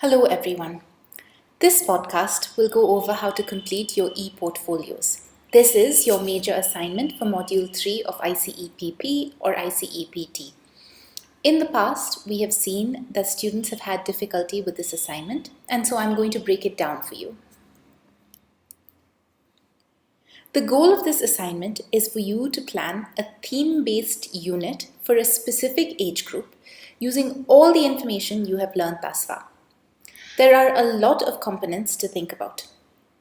Hello everyone. This podcast will go over how to complete your e-portfolios. This is your major assignment for Module 3 of ICEPP or ICEPT. In the past, we have seen that students have had difficulty with this assignment, and so I'm going to break it down for you. The goal of this assignment is for you to plan a theme-based unit for a specific age group using all the information you have learned thus far. There are a lot of components to think about.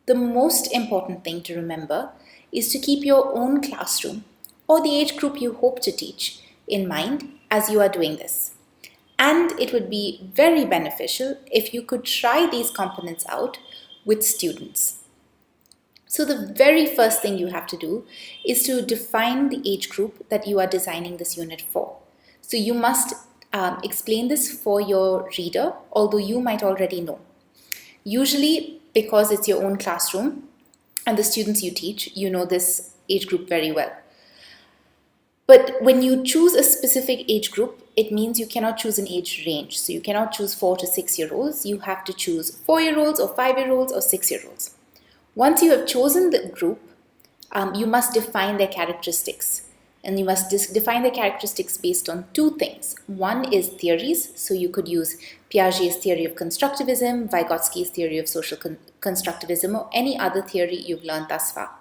The most important thing to remember is to keep your own classroom or the age group you hope to teach in mind as you are doing this. And it would be very beneficial if you could try these components out with students. So the very first thing you have to do is to define the age group that you are designing this unit for. So you must explain this for your reader, although you might already know. Usually, because it's your own classroom and the students you teach, you know this age group very well. But when you choose a specific age group, it means you cannot choose an age range. So you cannot choose 4 to 6 year olds. You have to choose 4-year-olds or 5-year-olds or 6-year-olds. Once you have chosen the group, you must define their characteristics. And you must define the characteristics based on two things. One is theories, so you could use Piaget's theory of constructivism, Vygotsky's theory of social constructivism, or any other theory you've learned thus far.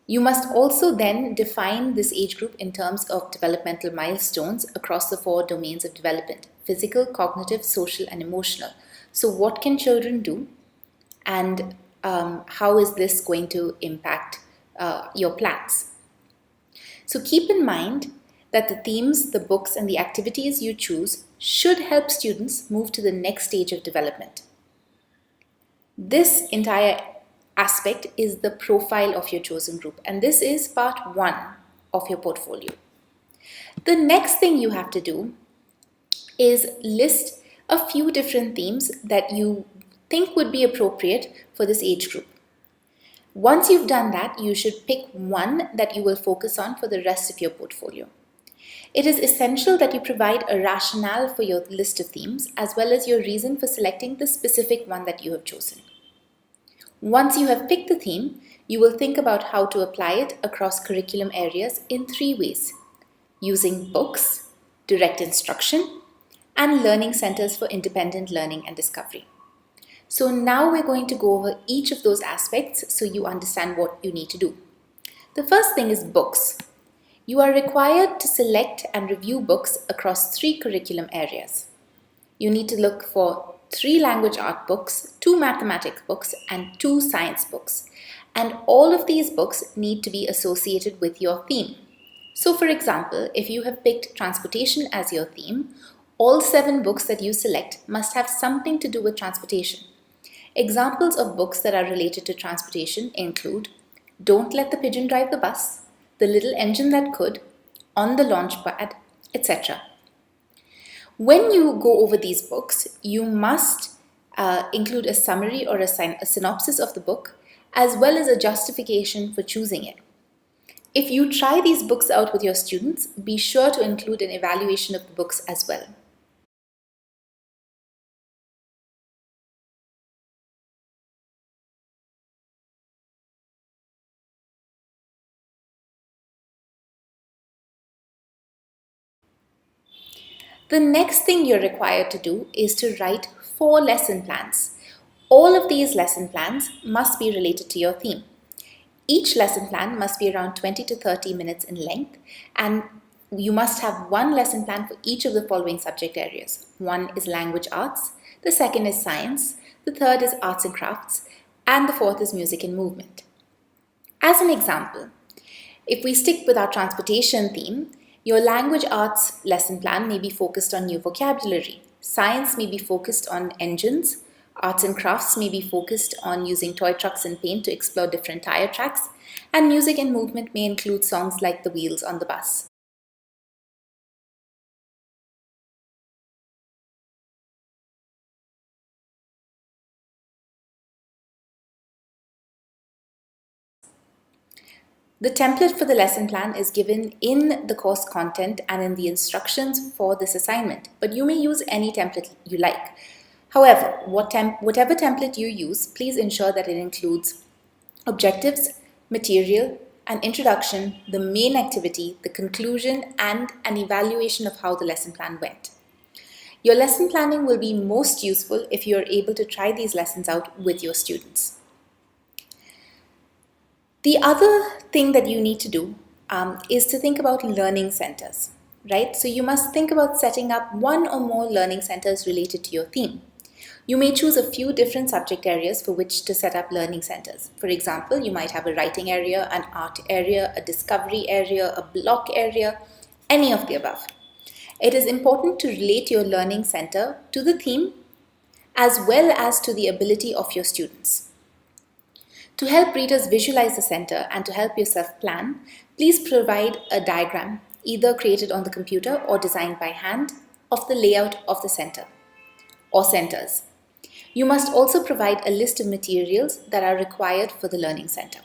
You must also then define this age group in terms of developmental milestones across the 4 domains of development: physical, cognitive, social, and emotional. So what can children do, and how is this going to impact your plans? So keep in mind that the themes, the books, and the activities you choose should help students move to the next stage of development. This entire aspect is the profile of your chosen group, and this is part 1 of your portfolio. The next thing you have to do is list a few different themes that you think would be appropriate for this age group. Once you've done that, you should pick one that you will focus on for the rest of your portfolio. It is essential that you provide a rationale for your list of themes as well as your reason for selecting the specific one that you have chosen. Once you have picked the theme, you will think about how to apply it across curriculum areas in 3 ways: using books, direct instruction, and learning centers for independent learning and discovery. So now we're going to go over each of those aspects so you understand what you need to do. The first thing is books. You are required to select and review books across 3 curriculum areas. You need to look for 3 language art books, 2 mathematics books, and 2 science books. And all of these books need to be associated with your theme. So for example, if you have picked transportation as your theme, all 7 books that you select must have something to do with transportation. Examples of books that are related to transportation include Don't Let the Pigeon Drive the Bus, The Little Engine That Could, On the Launchpad, etc. When you go over these books, you must include a summary or a synopsis of the book, as well as a justification for choosing it. If you try these books out with your students, be sure to include an evaluation of the books as well. The next thing you're required to do is to write 4 lesson plans. All of these lesson plans must be related to your theme. Each lesson plan must be around 20 to 30 minutes in length, and you must have 1 lesson plan for each of the following subject areas. 1 is language arts, the 2nd is science, the 3rd is arts and crafts, and the 4th is music and movement. As an example, if we stick with our transportation theme, your language arts lesson plan may be focused on new vocabulary. Science may be focused on engines. Arts and crafts may be focused on using toy trucks and paint to explore different tire tracks. And music and movement may include songs like The Wheels on the Bus. The template for the lesson plan is given in the course content and in the instructions for this assignment, but you may use any template you like. However, whatever template you use, please ensure that it includes objectives, material, an introduction, the main activity, the conclusion, and an evaluation of how the lesson plan went. Your lesson planning will be most useful if you are able to try these lessons out with your students. The other thing that you need to do is to think about learning centers, right? So you must think about setting up one or more learning centers related to your theme. You may choose a few different subject areas for which to set up learning centers. For example, you might have a writing area, an art area, a discovery area, a block area, any of the above. It is important to relate your learning center to the theme as well as to the ability of your students. To help readers visualize the center and to help yourself plan, please provide a diagram, either created on the computer or designed by hand, of the layout of the center or centers. You must also provide a list of materials that are required for the learning center.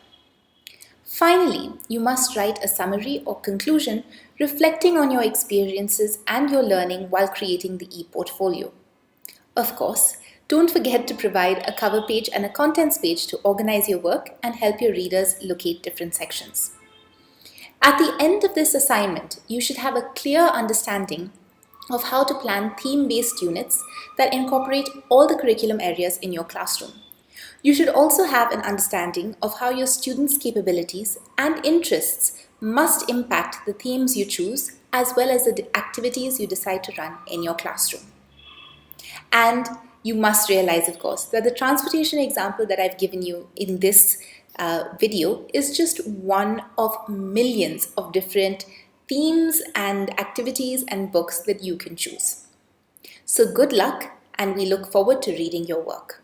Finally, you must write a summary or conclusion reflecting on your experiences and your learning while creating the e-portfolio. Of course, don't forget to provide a cover page and a contents page to organize your work and help your readers locate different sections. At the end of this assignment, you should have a clear understanding of how to plan theme-based units that incorporate all the curriculum areas in your classroom. You should also have an understanding of how your students' capabilities and interests must impact the themes you choose, as well as the activities you decide to run in your classroom. And you must realize, of course, that the transportation example that I've given you in this video is just one of millions of different themes and activities and books that you can choose. So good luck, and we look forward to reading your work.